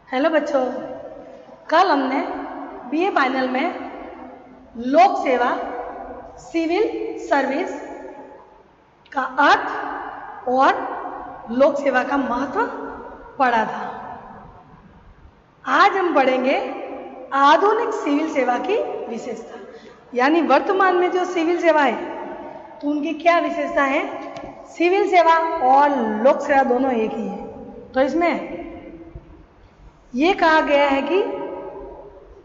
Hello बच्चों, कल हमने बीए फाइनल में लोक सेवा सिविल सर्विस का अर्थ और लोक सेवा का महत्व पढ़ा था। आज हम पढ़ेंगे आधुनिक सिविल सेवा की विशेषता, यानी वर्तमान में जो सिविल सेवा है तो उनकी क्या विशेषता है। सिविल सेवा और लोक सेवा दोनों एक ही है। तो इसमें ये कहा गया है कि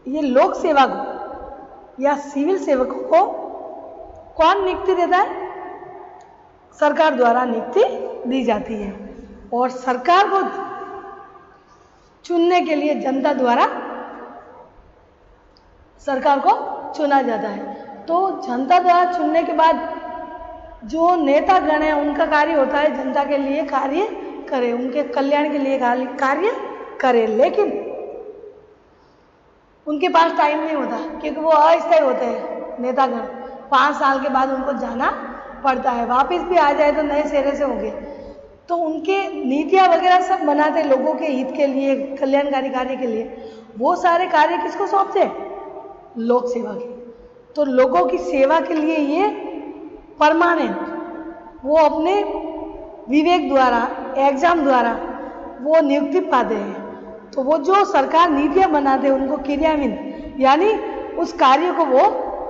ये लोक सेवा को या सिविल सेवकों को कौन नियुक्ति देता है? सरकार द्वारा नियुक्ति दी जाती है और सरकार को चुनने के लिए जनता द्वारा सरकार को चुना जाता है। तो जनता द्वारा चुनने के बाद जो नेतागण है उनका कार्य होता है जनता के लिए कार्य करे, उनके कल्याण के लिए कार्य करे, लेकिन उनके पास टाइम नहीं होता क्योंकि वो अस्थायी होते हैं नेतागण। 5 साल के बाद उनको जाना पड़ता है, वापस भी आ जाए तो नए सिरे से होंगे। तो उनके नीतियाँ वगैरह सब बनाते लोगों के हित के लिए, कल्याणकारी कार्य के लिए। वो सारे कार्य किसको सौंपते हैं? लोक सेवा के। तो लोगों की सेवा के लिए ये परमानेंट वो अपने विवेक द्वारा, एग्जाम द्वारा वो नियुक्ति पाते हैं। तो वो जो सरकार नीतियाँ बनाते हैं उनको क्रियान्वित यानी उस कार्य को वो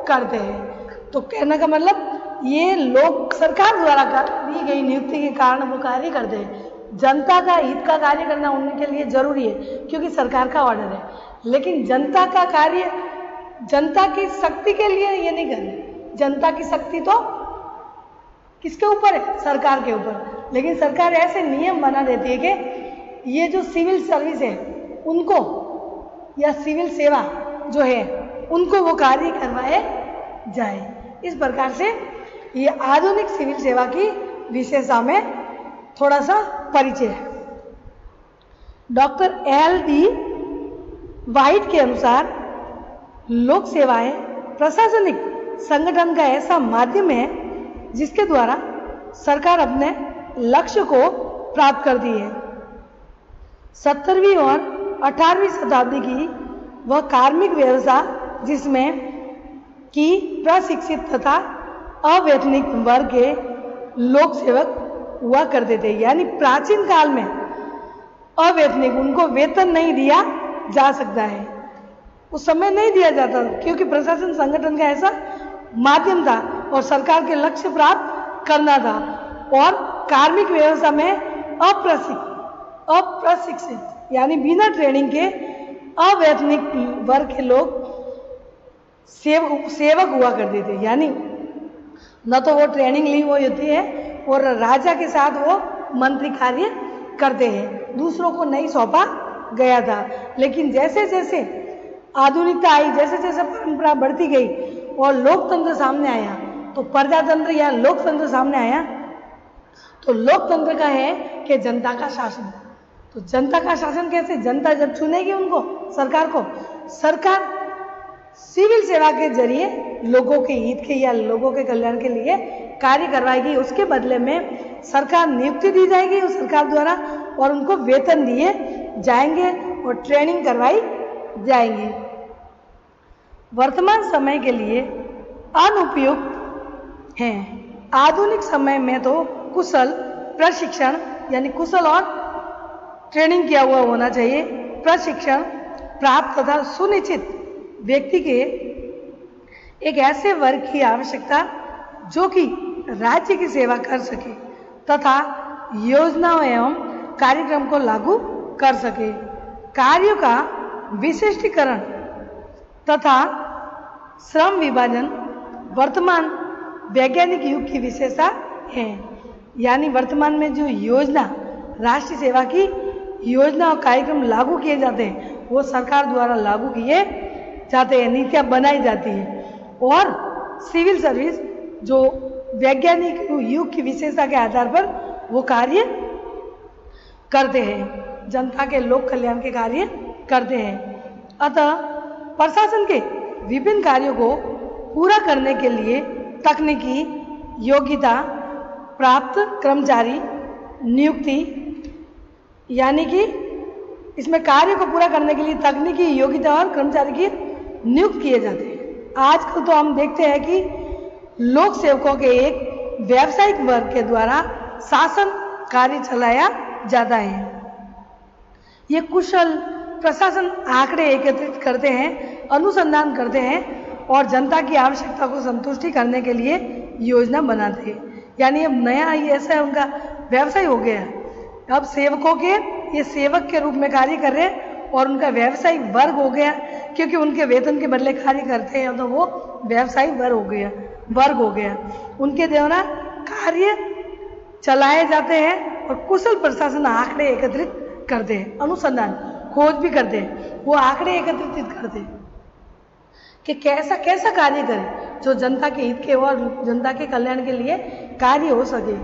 करते हैं। तो कहने का मतलब ये लोग सरकार द्वारा दी गई नियुक्ति के कारण वो कार्य करते हैं। जनता का हित का कार्य करना उनके लिए जरूरी है क्योंकि सरकार का ऑर्डर है, लेकिन जनता का कार्य जनता की शक्ति के लिए ये नहीं करना। जनता की शक्ति तो किसके ऊपर है? सरकार के ऊपर। लेकिन सरकार ऐसे नियम बना देती है कि ये जो सिविल सर्विस है उनको या सिविल सेवा जो है उनको वो कार्य करवाए जाए। इस प्रकार से ये आधुनिक सिविल सेवा की विशेषता में थोड़ा सा परिचय है। Doctor LD. वाइट के अनुसार लोक सेवाएं प्रशासनिक संगठन का ऐसा माध्यम है जिसके द्वारा सरकार अपने लक्ष्य को प्राप्त करती है। 17वीं और 18वीं शताब्दी की वह कार्मिक व्यवस्था जिसमें कि प्रशिक्षित तथा अवैतनिक वर्ग के लोक सेवक हुआ करते थे, यानी प्राचीन काल में अवैतनिक उनको वेतन नहीं दिया जा सकता है, उस समय नहीं दिया जाता क्योंकि प्रशासन संगठन का ऐसा माध्यम था और सरकार के लक्ष्य प्राप्त करना था। और कार्मिक व्यवस्था में अप्रशिक्षित यानी बिना ट्रेनिंग के अवैतनिक वर्ग के लोग सेवक हुआ करते थे, यानी न तो वो ट्रेनिंग ली हुई होती है और राजा के साथ वो मंत्री कार्य करते हैं, दूसरों को नहीं सौंपा गया था। लेकिन जैसे जैसे आधुनिकता आई, जैसे जैसे परंपरा बढ़ती गई और लोकतंत्र सामने आया, तो प्रजातंत्र या लोकतंत्र सामने आया, तो लोकतंत्र का है कि जनता का शासन। तो जनता का शासन कैसे? जनता जब चुनेगी उनको, सरकार को, सरकार सिविल सेवा के जरिए लोगों के हित के या लोगों के कल्याण के लिए कार्य करवाएगी। उसके बदले में सरकार नियुक्ति दी जाएगी उस सरकार द्वारा और उनको वेतन दिए जाएंगे और ट्रेनिंग करवाई जाएंगी। वर्तमान समय के लिए अनुपयुक्त हैं। आधुनिक समय में तो कुशल प्रशिक्षण यानी कुशल और ट्रेनिंग किया हुआ होना चाहिए, प्रशिक्षण प्राप्त तथा सुनिश्चित व्यक्ति के एक ऐसे वर्ग की आवश्यकता जो कि राज्य की सेवा कर सके तथा योजनाओं एवं कार्यक्रम को लागू कर सके। कार्यों का विशिष्टीकरण तथा श्रम विभाजन वर्तमान वैज्ञानिक युग की विशेषता है, यानी वर्तमान में जो योजना राष्ट्रीय सेवा की योजना और कार्यक्रम लागू किए जाते हैं वो सरकार द्वारा लागू किए जाते हैं, नीतियाँ बनाई जाती हैं। और सिविल सर्विस जो वैज्ञानिक युग की विशेषता के आधार पर वो कार्य करते हैं, जनता के लोक कल्याण के कार्य करते हैं। अतः प्रशासन के विभिन्न कार्यों को पूरा करने के लिए तकनीकी योग्यता प्राप्त कर्मचारी नियुक्ति यानी कि इसमें कार्य को पूरा करने के लिए तकनीकी योग्यता और कर्मचारी की नियुक्त किए जाते हैं। आजकल तो हम देखते हैं कि लोक सेवकों के एक व्यावसायिक वर्ग के द्वारा शासन कार्य चलाया जाता है। ये कुशल प्रशासन आंकड़े एकत्रित करते हैं, अनुसंधान करते हैं और जनता की आवश्यकता को संतुष्टि करने के लिए योजना बनाते हैं। यानी अब नया ये ऐसा है, उनका व्यवसाय हो गया। अब सेवकों के ये सेवक के रूप में कार्य कर रहे हैं और उनका व्यवसायिक वर्ग हो गया, क्योंकि उनके वेतन के बदले कार्य करते हैं तो वो व्यवसायिक वर्ग हो गया। उनके द्वारा कार्य चलाए जाते हैं और कुशल प्रशासन आंकड़े एकत्रित करते हैं, अनुसंधान खोज भी करते हैं, वो आंकड़े एकत्रित करते हैं कि कैसा कैसा कार्य करें जो जनता के हित के और जनता के कल्याण के लिए कार्य हो सके।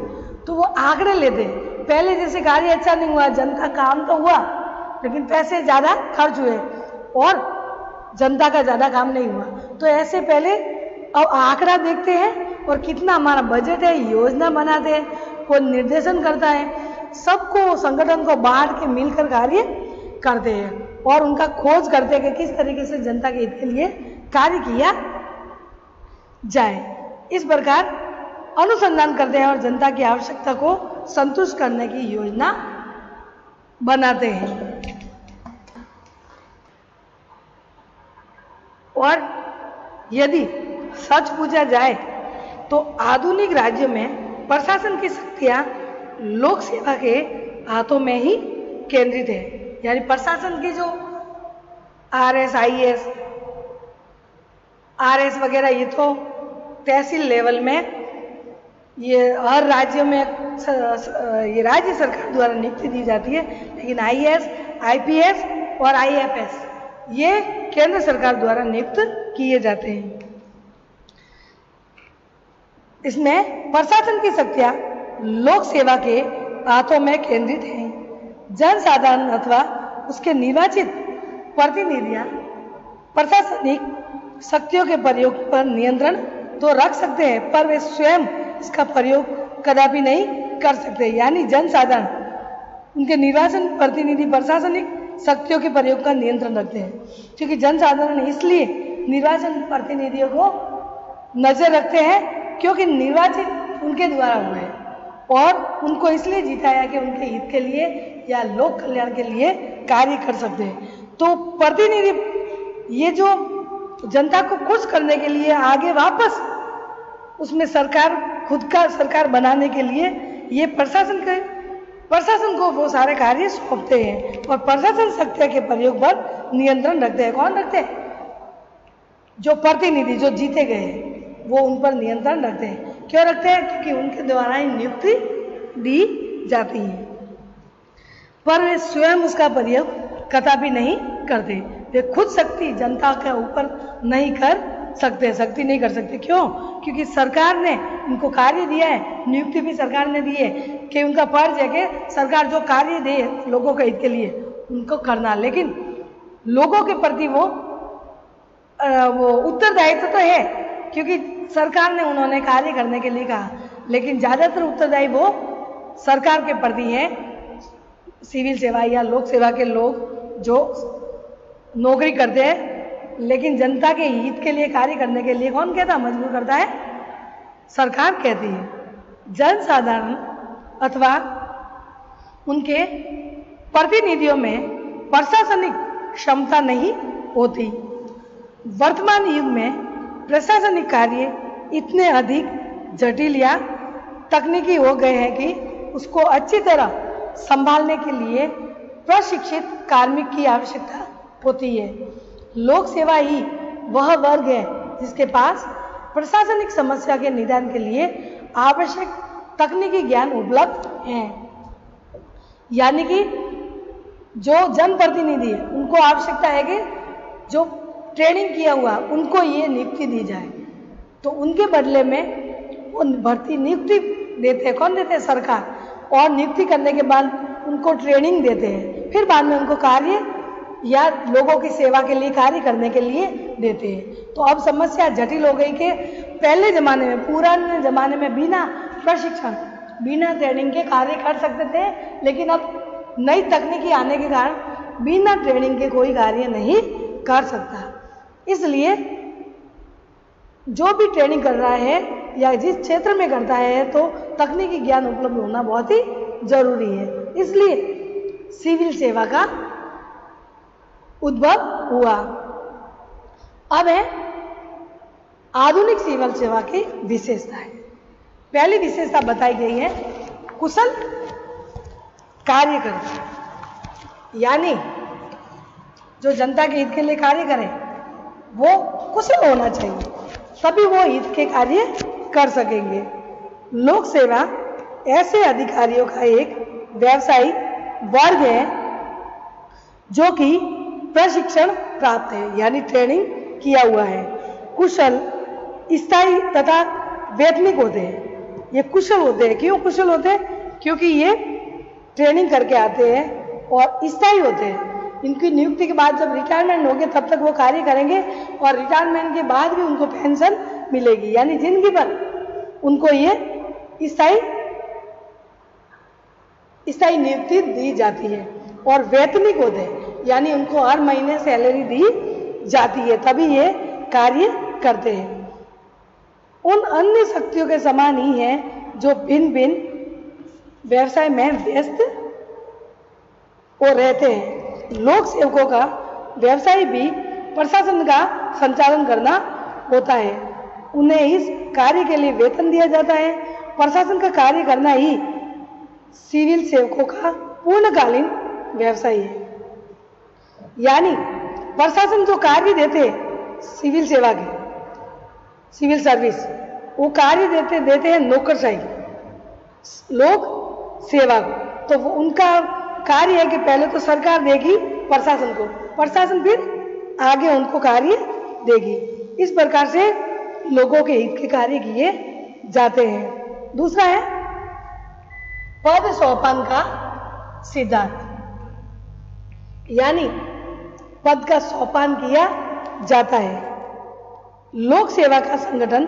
तो वो आंकड़े लेते हैं। पहले जैसे कार्य अच्छा नहीं हुआ, जनता काम तो हुआ लेकिन पैसे ज़्यादा खर्च हुए और जनता का ज़्यादा काम नहीं हुआ, तो ऐसे पहले अब आंकड़ा देखते हैं और कितना हमारा बजट है, योजना बनाते हैं, कोई निर्देशन करता है, सबको संगठन को बांट के मिलकर कार्य करते हैं और उनका खोज करते हैं कि किस तरीके से जनता के हित के लिए कार्य किया जाए। इस प्रकार अनुसंधान करते हैं और जनता की आवश्यकता को संतुष्ट करने की योजना बनाते हैं। और यदि सच पूछा जाए तो आधुनिक राज्यों में प्रशासन की शक्तियां लोक सेवा के हाथों में ही केंद्रित है। यानी प्रशासन की जो RS, IS, RS वगैरह ये तो तहसील लेवल में, ये हर राज्य में ये राज्य सरकार द्वारा नियुक्ति दी जाती है, लेकिन IAS, IPS और IFS ये केंद्र सरकार द्वारा नियुक्त किए जाते हैं। इसमें प्रशासन की शक्तियां लोक सेवा के हाथों में केंद्रित हैं। जनसाधारण अथवा उसके निर्वाचित प्रतिनिधियां प्रशासनिक शक्तियों के प्रयोग पर नियंत्रण तो रख सकते हैं, पर वे स्वयं इसका प्रयोग कदापि नहीं कर सकते। यानी जनसाधारण, उनके निर्वाचन प्रतिनिधि प्रशासनिक शक्तियों के प्रयोग का नियंत्रण रखते हैं, क्योंकि जनसाधारण इसलिए निर्वाचन प्रतिनिधियों को नजर रखते हैं क्योंकि निर्वाचित उनके द्वारा हुए हैं और उनको इसलिए जिताया कि उनके हित के लिए या लोक कल्याण के लिए कार्य कर सकते हैं। तो प्रतिनिधि ये जो जनता को खुश करने के लिए आगे वापस उसमें सरकार, खुद का सरकार बनाने के लिए ये प्रशासन को वो सारे कार्य सौंपते हैं और प्रशासन शक्तियों के प्रयोग पर नियंत्रण रखते हैं। कौन रखते हैं? जो प्रतिनिधि जो जीते गए हैं वो उन पर नियंत्रण रखते हैं। क्यों रखते हैं? क्योंकि उनके द्वारा ही नियुक्ति दी जाती है, पर वे स्वयं उसका प्रयोग कदापि नहीं करते। वे खुद शक्ति जनता के ऊपर नहीं कर सकते, शक्ति नहीं कर सकते। क्यों? क्योंकि सरकार ने उनको कार्य दिया है, नियुक्ति भी सरकार ने दी है कि उनका फर्ज है कि सरकार जो कार्य दे लोगों के हित के लिए उनको करना, लेकिन लोगों के प्रति वो उत्तरदायित्व तो है क्योंकि सरकार ने उन्होंने कार्य करने के लिए कहा, लेकिन ज़्यादातर उत्तरदायी वो सरकार के प्रति है। सिविल सेवा या लोक सेवा के लोग जो नौकरी करते हैं, लेकिन जनता के हित के लिए कार्य करने के लिए कौन कहता, मजबूर करता है? सरकार कहती है। जनसाधारण अथवा उनके प्रतिनिधियों में प्रशासनिक क्षमता नहीं होती। वर्तमान युग में प्रशासनिक कार्य इतने अधिक जटिल या तकनीकी हो गए हैं कि उसको अच्छी तरह संभालने के लिए प्रशिक्षित कार्मिक की आवश्यकता होती है। लोक सेवा ही वह वर्ग है जिसके पास प्रशासनिक समस्या के निदान के लिए आवश्यक तकनीकी ज्ञान उपलब्ध है। यानी कि जो जनप्रतिनिधि है उनको आवश्यकता है कि जो ट्रेनिंग किया हुआ उनको ये नियुक्ति दी जाए, तो उनके बदले में वो भर्ती नियुक्ति देते हैं। कौन देते हैं? सरकार। और नियुक्ति करने के बाद उनको ट्रेनिंग देते हैं, फिर बाद में उनको कार्य या लोगों की सेवा के लिए कार्य करने के लिए देते हैं। तो अब समस्या जटिल हो गई कि पहले ज़माने में, पुराने ज़माने में बिना प्रशिक्षण, बिना ट्रेनिंग के कार्य कर सकते थे, लेकिन अब नई तकनीकी आने के कारण बिना ट्रेनिंग के कोई कार्य नहीं कर सकता। इसलिए जो भी ट्रेनिंग कर रहा है या जिस क्षेत्र में करता है तो तकनीकी ज्ञान उपलब्ध होना बहुत ही जरूरी है। इसलिए सिविल सेवा का उद्भव हुआ। अब है आधुनिक सिविल सेवा की विशेषताएं। पहली विशेषता बताई गई है कुशल कार्यकर्ता, यानी जो जनता के हित के लिए कार्य करे वो कुशल होना चाहिए, तभी वो हित के कार्य कर सकेंगे। लोक सेवा ऐसे अधिकारियों का एक व्यवसायिक वर्ग है जो कि प्रशिक्षण प्राप्त है, यानी ट्रेनिंग किया हुआ है, कुशल, स्थायी तथा वैतनिक होते हैं। ये कुशल होते हैं। क्यों कुशल होते हैं? क्योंकि ये ट्रेनिंग करके आते हैं और स्थायी होते हैं। इनकी नियुक्ति के बाद जब रिटायरमेंट होगी तब तक वो कार्य करेंगे और रिटायरमेंट के बाद भी उनको पेंशन मिलेगी, यानी जिंदगी भर उनको ये स्थायी नियुक्ति दी जाती है। और वेतनिक होते हैं, यानी उनको हर महीने सैलरी दी जाती है, तभी ये कार्य करते हैं। उन अन्य शक्तियों के समान ही हैं जो भिन्न भिन्न व्यवसाय में व्यस्त हो रहते हैं। लोक सेवकों का व्यवसाय भी प्रशासन का संचालन करना होता है। उन्हें इस कार्य के लिए वेतन दिया जाता है। प्रशासन का कार्य करना ही सिविल सेवकों का पूर्णकालीन व्यवसाय है। यानी प्रशासन जो कार्य देते हैं सिविल सेवा के, सिविल सर्विस, वो कार्य देते हैं नौकरशाही लोक सेवा को। तो वो उनका कार्य है कि पहले तो सरकार देगी प्रशासन को, प्रशासन फिर आगे उनको कार्य देगी। इस प्रकार से लोगों के हित के कार्य किए जाते हैं। दूसरा है पद सोपान का सिद्धांत, यानी पद का सोपान किया जाता है। लोक सेवा का संगठन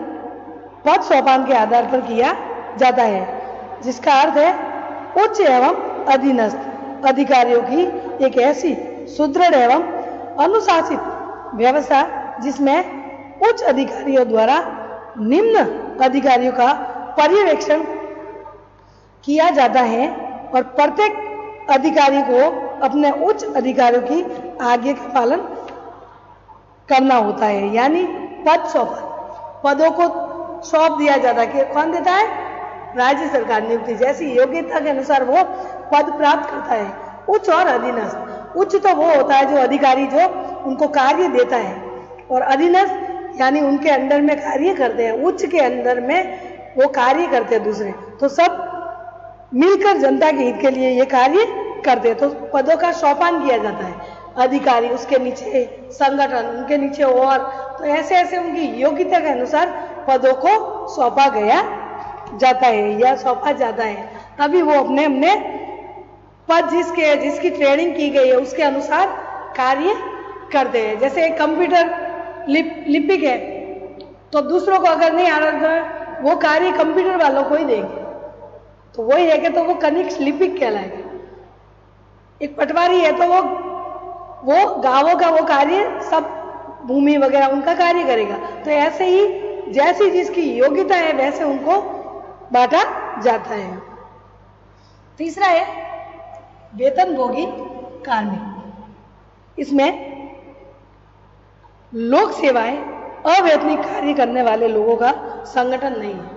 पद सोपान के आधार पर किया जाता है, जिसका अर्थ है उच्च एवं अधीनस्थ अधिकारियों की एक ऐसी सुदृढ़ एवं अनुशासित व्यवस्था जिसमें उच्च अधिकारियों द्वारा निम्न अधिकारियों का पर्यवेक्षण किया जाता है और प्रत्येक अधिकारी को अपने उच्च अधिकारियों की आज्ञा का पालन करना होता है। यानी पद सोपान, पदों को सौंप दिया जाता है कि कौन देता है? राज्य सरकार नियुक्ति, जैसी योग्यता के अनुसार वो पद प्राप्त करता है। उच्च और अधीनस्थ, उच्च तो वो होता है जो अधिकारी जो उनको कार्य देता है, और अधीनस्थ यानी उनके अंडर में कार्य करते हैं। उच्च के अंदर में वो कार्य करते हैं दूसरे, तो सब मिलकर जनता के हित के लिए ये कार्य करते हैं। तो पदों का सोपान किया जाता है। अधिकारी, उसके नीचे संगठन, उनके नीचे और, तो ऐसे ऐसे उनकी योग्यता के अनुसार पदों को सौंपा गया जाता है या सौंपा जाता है। तभी वो अपने अपने पद जिसकी ट्रेनिंग की गई है उसके अनुसार कार्य करते हैं। जैसे एक कंप्यूटर लिपिक है, तो दूसरों को अगर नहीं आ रहा तो वो कार्य कंप्यूटर वालों को ही देंगे, तो वही है कि तो वो कनिष्ठ लिपिक कहलाएगा। एक पटवारी है तो वो गांवों का वो कार्य सब भूमि वगैरह उनका कार्य करेगा। तो ऐसे ही जैसी जिसकी योग्यता है वैसे उनको बांटा जाता है। तीसरा है वेतनभोगी कार्मिक। इसमें लोक सेवाएं अवैतनिक कार्य करने वाले लोगों का संगठन नहीं है,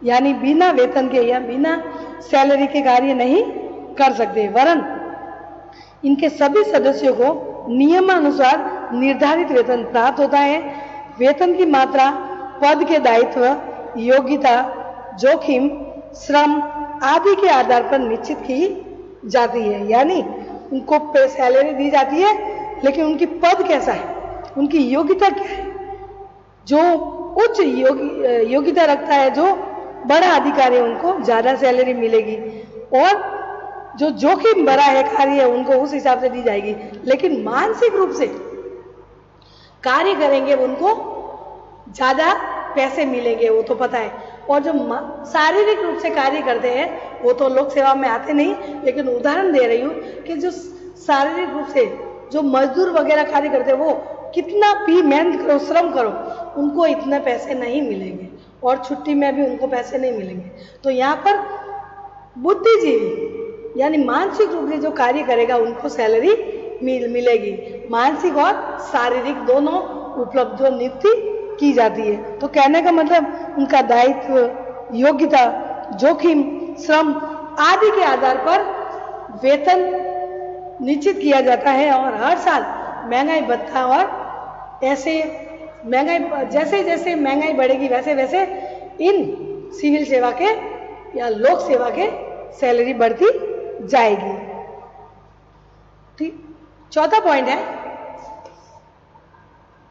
यानी बिना वेतन के या बिना सैलरी के कार्य नहीं कर सकते, वरन इनके सभी सदस्यों को नियमानुसार निर्धारित वेतन प्राप्त होता है। वेतन की मात्रा पद के दायित्व, योग्यता, जोखिम, श्रम आदि के आधार पर निश्चित की जाती है। यानी उनको सैलरी दी जाती है, लेकिन उनकी पद कैसा है, उनकी योग्यता क्या है। जो उच्च योग्यता रखता है, जो बड़ा अधिकारी है, उनको ज्यादा सैलरी मिलेगी, और जो जोखिम बड़ा है कार्य है उनको उस हिसाब से दी जाएगी। लेकिन मानसिक रूप से कार्य करेंगे उनको ज्यादा पैसे मिलेंगे, वो तो पता है। और जो शारीरिक रूप से कार्य करते हैं वो तो लोक सेवा में आते नहीं, लेकिन उदाहरण दे रही हूँ कि जो शारीरिक रूप से जो मजदूर वगैरह कार्य करते हैं, वो कितना भी मेहनत करो, श्रम करो, उनको इतने पैसे नहीं मिलेंगे और छुट्टी में भी उनको पैसे नहीं मिलेंगे। तो यहाँ पर बुद्धिजीवी यानी मानसिक रूप से जो कार्य करेगा उनको सैलरी मिलेगी। मानसिक और शारीरिक दोनों उपलब्ध नियुक्ति की जाती है। तो कहने का मतलब उनका दायित्व, योग्यता, जोखिम, श्रम आदि के आधार पर वेतन निश्चित किया जाता है और हर साल महंगाई बढ़ता है और ऐसे महंगाई जैसे जैसे महंगाई बढ़ेगी वैसे वैसे इन सिविल सेवा के या लोक सेवा के सैलरी बढ़ती जाएगी। ठीक, चौथा पॉइंट है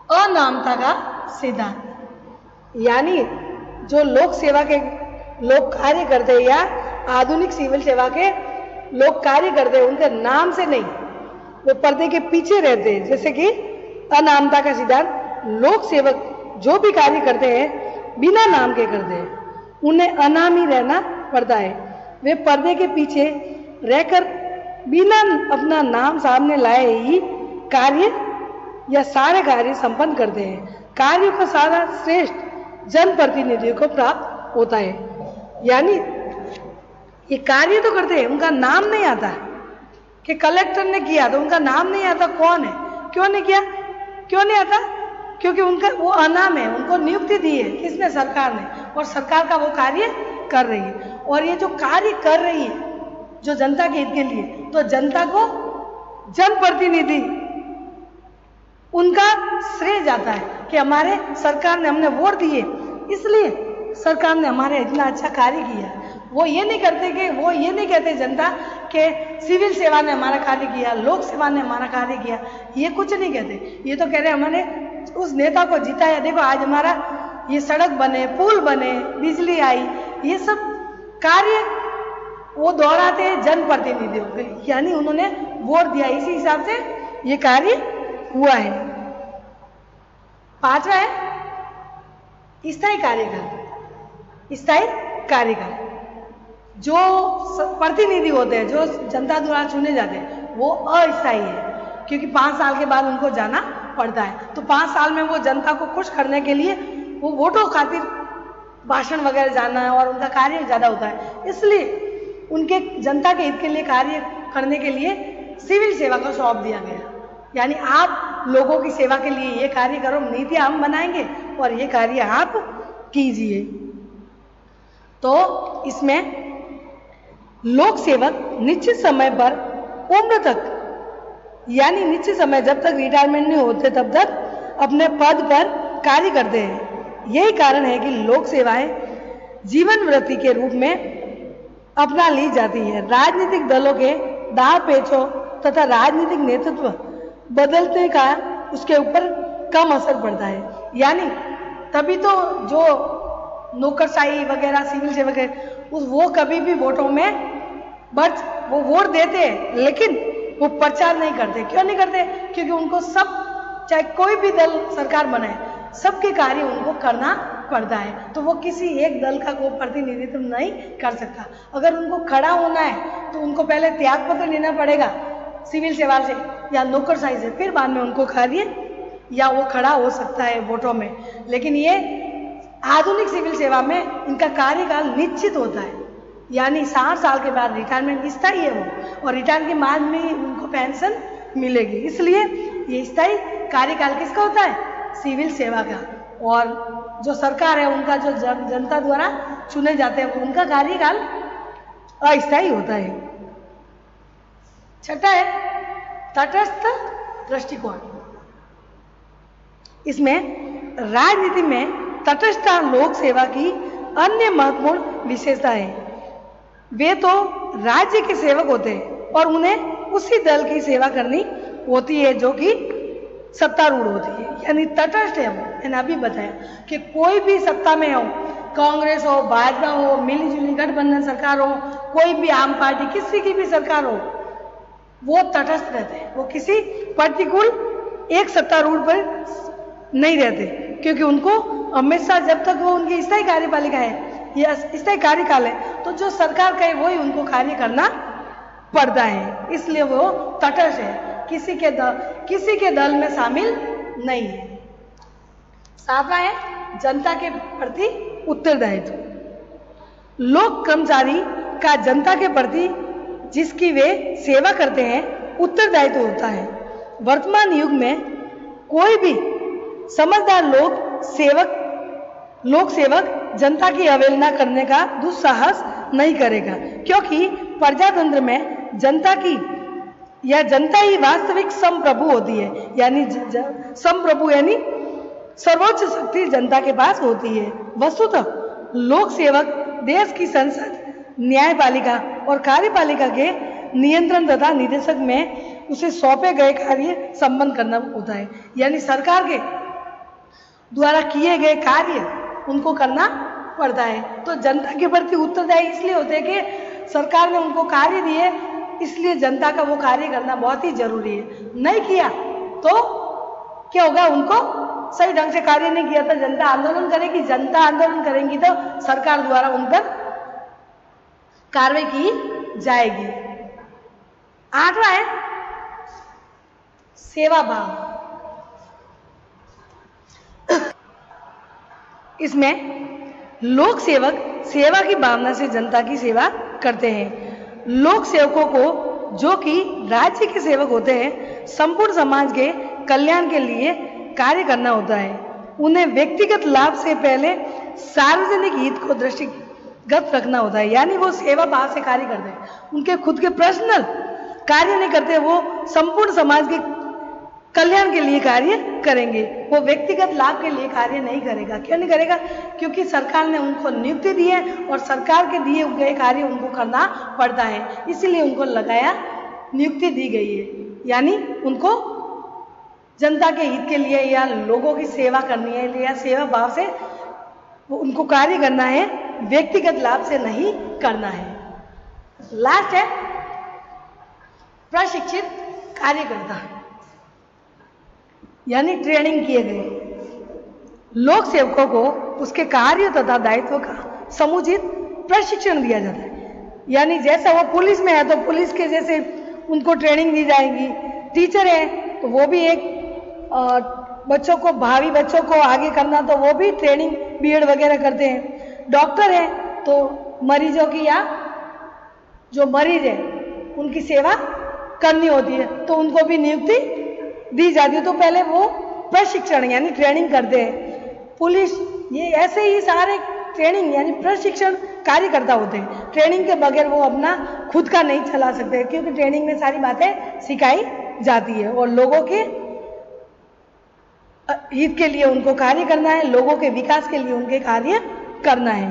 अनामता का सिद्धांत। यानी जो लोक सेवा के लोग कार्य करते हैं या आधुनिक सिविल सेवा के लोग कार्य करते हैं, उनके नाम से नहीं, वो पर्दे के पीछे रहते हैं। जैसे कि अनामता का सिद्धांत, लोक सेवक जो भी कार्य करते हैं बिना नाम के करते हैं, उन्हें अनामी रहना पड़ता है। वे पर्दे के पीछे रहकर बिना अपना नाम सामने लाए ही कार्य या सारे कार्य संपन्न करते हैं। कार्य का सारा श्रेष्ठ जनप्रतिनिधियों को प्राप्त होता है। यानी ये कार्य तो करते हैं, उनका नाम नहीं आता कि कलेक्टर ने किया तो उनका नाम नहीं आता कौन है, क्यों नहीं किया, क्यों नहीं आता, क्योंकि उनका वो अनाम है, उनको नियुक्ति दी है किसने, सरकार ने, और सरकार का वो कार्य कर रही है। और ये जो कार्य कर रही है जो जनता के हित के लिए, तो जनता को जनप्रतिनिधि उनका श्रेय जाता है कि हमारे सरकार ने, हमने वोट दिए इसलिए सरकार ने हमारे इतना अच्छा कार्य किया। वो ये नहीं करते कि वो ये नहीं कहते जनता कि सिविल सेवा ने हमारा कार्य किया, लोक सेवा ने हमारा कार्य किया, ये कुछ नहीं कहते। ये तो कह रहे हमने उस नेता को जिताया, देखो आज हमारा ये सड़क बने, पुल बने, बिजली आई, ये सब कार्य वो दोहराते हैं जनप्रतिनिधियों के लिए, यानी उन्होंने वोट दिया, इसी हिसाब से ये कार्य हुआ है। पांचवा है स्थायी कार्यकाल। स्थायी कार्यकाल, जो प्रतिनिधि होते हैं, जो जनता द्वारा चुने जाते हैं, वो अस्थायी है, क्योंकि 5 साल के बाद उनको जाना पड़ता है। तो 5 साल में वो जनता को खुश करने के लिए वो वोटों खातिर भाषण वगैरह जाना है और उनका कार्य ज़्यादा होता है, इसलिए उनके जनता के हित के लिए कार्य करने के लिए सिविल सेवा को सौंप दिया गया। यानी आप लोगों की सेवा के लिए ये कार्य करो, नीतियाँ हम बनाएंगे और ये कार्य आप कीजिए। तो इसमें लोक सेवक निश्चित समय पर उम्र तक, यानी निश्चित समय जब तक रिटायरमेंट नहीं होते तब तक अपने पद पर कार्य करते हैं। यही कारण है कि लोक सेवाएं जीवन वृत्ति के रूप में अपना ली जाती है। राजनीतिक दलों के दाव पेचों तथा राजनीतिक नेतृत्व बदलने का उसके ऊपर कम असर पड़ता है। यानी तभी तो जो नौकरशाही वगैरह सिविल सेवक है वो कभी भी वोटों में वो वोट देते हैं, लेकिन वो प्रचार नहीं करते। क्यों नहीं करते? क्योंकि उनको सब, चाहे कोई भी दल सरकार बनाए, सबके कार्य उनको करना पड़ता है। तो वो किसी एक दल का कोई प्रतिनिधित्व नहीं कर सकता। अगर उनको खड़ा होना है तो उनको पहले त्याग पत्र लेना पड़ेगा सिविल सेवा से या नौकरशाही से, फिर बाद में उनको कार्य या वो खड़ा हो सकता है वोटों में। लेकिन ये आधुनिक सिविल सेवा में इनका कार्यकाल निश्चित होता है, यानी 60 साल के बाद रिटायरमेंट स्थायी है वो, और रिटायर के बाद में उनको पेंशन मिलेगी। इसलिए ये स्थायी कार्यकाल किसका होता है? सिविल सेवा का। और जो सरकार है उनका, जो जनता द्वारा चुने जाते हैं, उनका कार्यकाल अस्थायी होता है। छठा है तटस्थ दृष्टिकोण। इसमें राजनीति में तटस्थता लोक सेवा की अन्य महत्वपूर्ण विशेषता है। वे तो राज्य के सेवक होते हैं और उन्हें उसी दल की सेवा करनी होती है जो कि सत्तारूढ़ होती है, यानी तटस्थ है वो। मैंने अभी बताया कि कोई भी सत्ता में हो, कांग्रेस हो, भाजपा हो, मिलीजुली गठबंधन सरकार हो, कोई भी आम पार्टी, किसी की भी सरकार हो, वो तटस्थ रहते हैं। वो किसी प्रतिकूल एक सत्तारूढ़ पर नहीं रहते, क्योंकि उनको हमेशा, जब तक वो उनकी स्थायी कार्यपालिका है या स्थायी कार्यकाल है, तो जो सरकार कहे वही उनको कार्य करना पड़ता है, इसलिए वो तटस्थ है, किसी के दल में शामिल नहीं है। सातवां है जनता के प्रति उत्तरदायित्व। लोक कर्मचारी का जनता के प्रति जिसकी वे सेवा करते हैं उत्तरदायित्व होता है। वर्तमान युग में कोई भी समझदार लोक सेवक जनता की अवहेलना करने का दुस्साहस नहीं करेगा, क्योंकि प्रजातंत्र में जनता ही वास्तविक संप्रभु होती है। यानी संप्रभु यानी सर्वोच्च शक्ति जनता के पास होती है। वस्तुतः लोक सेवक देश की संसद, न्यायपालिका और कार्यपालिका के नियंत्रण तथा निदेशक में उसे सौंपे गए कार्य संपन्न करना होता है। यानी सरकार के द्वारा किए गए कार्य उनको करना पड़ता है। तो जनता के प्रति उत्तरदायी इसलिए होते हैं कि सरकार ने उनको कार्य दिए, इसलिए जनता का वो कार्य करना बहुत ही जरूरी है। नहीं किया तो क्या होगा, उनको सही ढंग से कार्य नहीं किया तो जनता आंदोलन करेगी, जनता आंदोलन करेंगी तो सरकार द्वारा उन पर कार्रवाई की जाएगी। आठवां है सेवा भाव। इसमें लोक सेवक सेवा की भावना से जनता की सेवा करते हैं। लोक सेवकों को, जो कि राज्य के सेवक होते हैं, संपूर्ण समाज के कल्याण के लिए कार्य करना होता है। उन्हें व्यक्तिगत लाभ से पहले सार्वजनिक हित को दृष्टिगत रखना होता है। यानी वो सेवा भाव से कार्य करते हैं, उनके खुद के पर्सनल कार्य नहीं करते, वो संपूर्ण समाज के कल्याण के लिए कार्य करेंगे। वो व्यक्तिगत लाभ के लिए कार्य नहीं करेगा। क्यों नहीं करेगा? क्योंकि सरकार ने उनको नियुक्ति दी है और सरकार के दिए गए कार्य उनको करना पड़ता है, इसीलिए उनको लगाया, नियुक्ति दी गई है। यानी उनको जनता के हित के लिए या लोगों की सेवा करनी है या सेवा भाव से उनको कार्य करना है, व्यक्तिगत लाभ से नहीं करना है। लास्ट है प्रशिक्षित कार्यकर्ता, यानी ट्रेनिंग किए गए। लोक सेवकों को उसके कार्य तथा दायित्व का समुचित प्रशिक्षण दिया जाता है। यानी जैसा वो पुलिस में है तो पुलिस के जैसे उनको ट्रेनिंग दी जाएगी। टीचर है तो वो भी एक बच्चों को, भावी बच्चों को आगे करना, तो वो भी ट्रेनिंग बीएड वगैरह करते हैं। डॉक्टर है तो मरीजों की या जो मरीज है उनकी सेवा करनी होती है, तो उनको भी नियुक्ति दी जाती है। तो पहले वो प्रशिक्षण यानी ट्रेनिंग करते हैं। पुलिस, ये ऐसे ही सारे ट्रेनिंग यानी प्रशिक्षण कार्यकर्ता होते हैं। ट्रेनिंग के बगैर वो अपना खुद का नहीं चला सकते, क्योंकि ट्रेनिंग में सारी बातें सिखाई जाती है और लोगों के हित के लिए उनको कार्य करना है, लोगों के विकास के लिए उनके कार्य करना है।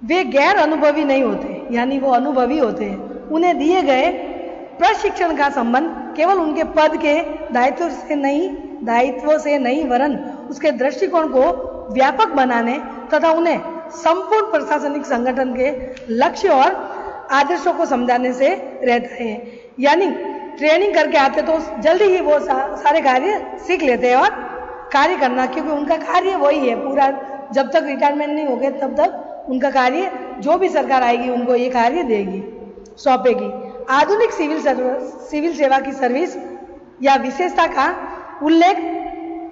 वे गैर अनुभवी नहीं होते, यानी वो अनुभवी होते हैं। उन्हें दिए गए प्रशिक्षण का संबंध केवल उनके पद के दायित्वों से नहीं वरन उसके दृष्टिकोण को व्यापक बनाने तथा उन्हें संपूर्ण प्रशासनिक संगठन के लक्ष्य और आदर्शों को समझाने से रहता है। यानी ट्रेनिंग करके आते तो जल्दी ही वो सारे कार्य सीख लेते हैं और कार्य करना, क्योंकि उनका कार्य वही है पूरा, जब तक रिटायरमेंट नहीं हो गए तब तक उनका कार्य, जो भी सरकार आएगी उनको ये कार्य देगी, सौंपेगी। आधुनिक सिविल सेवा की सर्विस या विशेषता का उल्लेख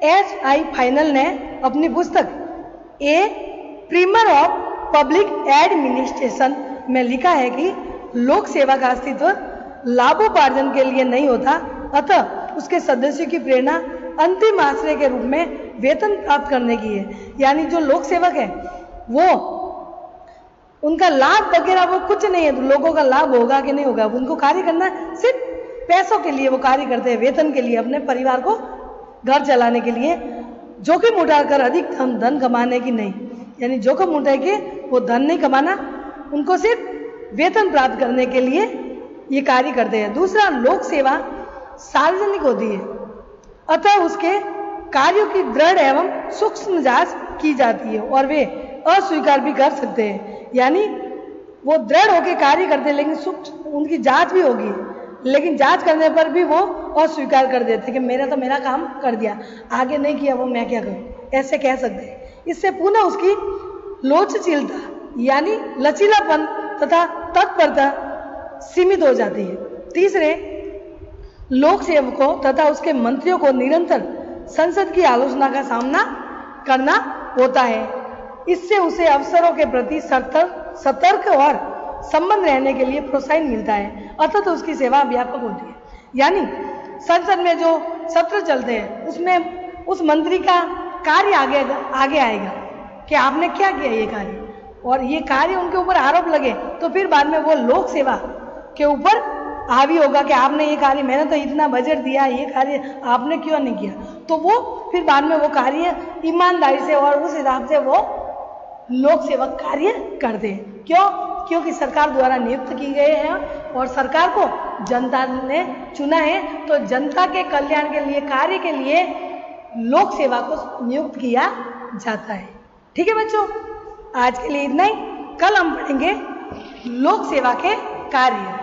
HI फाइनल ने अपनी पुस्तक ए प्रीमर ऑफ पब्लिक एडमिनिस्ट्रेशन में लिखा है कि लोक सेवा का अस्तित्व लाभोपार्जन के लिए नहीं होता, अतः उसके सदस्यों की प्रेरणा अंतिम आश्रय के रूप में वेतन प्राप्त करने की है। यानी जो लोक सेवक है वो, उनका लाभ वगैरह वो कुछ नहीं है, तो लोगों का लाभ होगा कि नहीं होगा, उनको कार्य करना सिर्फ पैसों के लिए वो कार्य करते हैं, वेतन के लिए, अपने परिवार को घर चलाने के लिए, जोखिम उठाकर अधिक धन कमाने की नहीं। यानी जोखिम उठा के वो धन नहीं कमाना, उनको सिर्फ वेतन प्राप्त करने के लिए ये कार्य करते हैं। दूसरा, लोक सेवा सार्वजनिक होती है, अतः उसके कार्यों की दृढ़ एवं सूक्ष्म जांच की जाती है और वे अस्वीकार भी कर सकते हैं। यानी वो दृढ़ होकर कार्य करते हैं, लेकिन सूक्ष्म उनकी जांच भी होगी, लेकिन जांच करने पर भी वो अस्वीकार कर देते कि मेरा काम कर दिया, आगे नहीं किया वो मैं क्या करूं, ऐसे कह सकते हैं। इससे पुनः उसकी लोचशीलता यानी लचीलापन तथा तत्परता सीमित हो जाती है। तीसरे, लोक सेवकों तथा उसके मंत्रियों को निरंतर संसद की आलोचना का सामना करना होता है। इससे उसे अवसरों के प्रति सतर्क और संबंध रहने के लिए प्रोत्साहन मिलता है, अतः उसकी सेवा व्यापक होती है। यानी संसद में जो सत्र चलते हैं उसमें उस मंत्री का कार्य आगे आएगा कि आपने क्या किया ये कार्य, और ये कार्य उनके ऊपर आरोप लगे तो फिर बाद में वो लोक सेवा के ऊपर हावी होगा कि आपने ये कार्य, मैंने तो इतना बजट दिया, ये कार्य आपने क्यों नहीं किया, तो वो फिर बाद में वो कार्य ईमानदारी से और उस हिसाब से वो लोक सेवक कार्य करते हैं। क्यों? क्योंकि सरकार द्वारा नियुक्त की गए हैं और सरकार को जनता ने चुना है, तो जनता के कल्याण के लिए, कार्य के लिए लोक सेवा को नियुक्त किया जाता है। ठीक है बच्चों, आज के लिए इतना ही। कल हम पढ़ेंगे लोक सेवा के कार्य।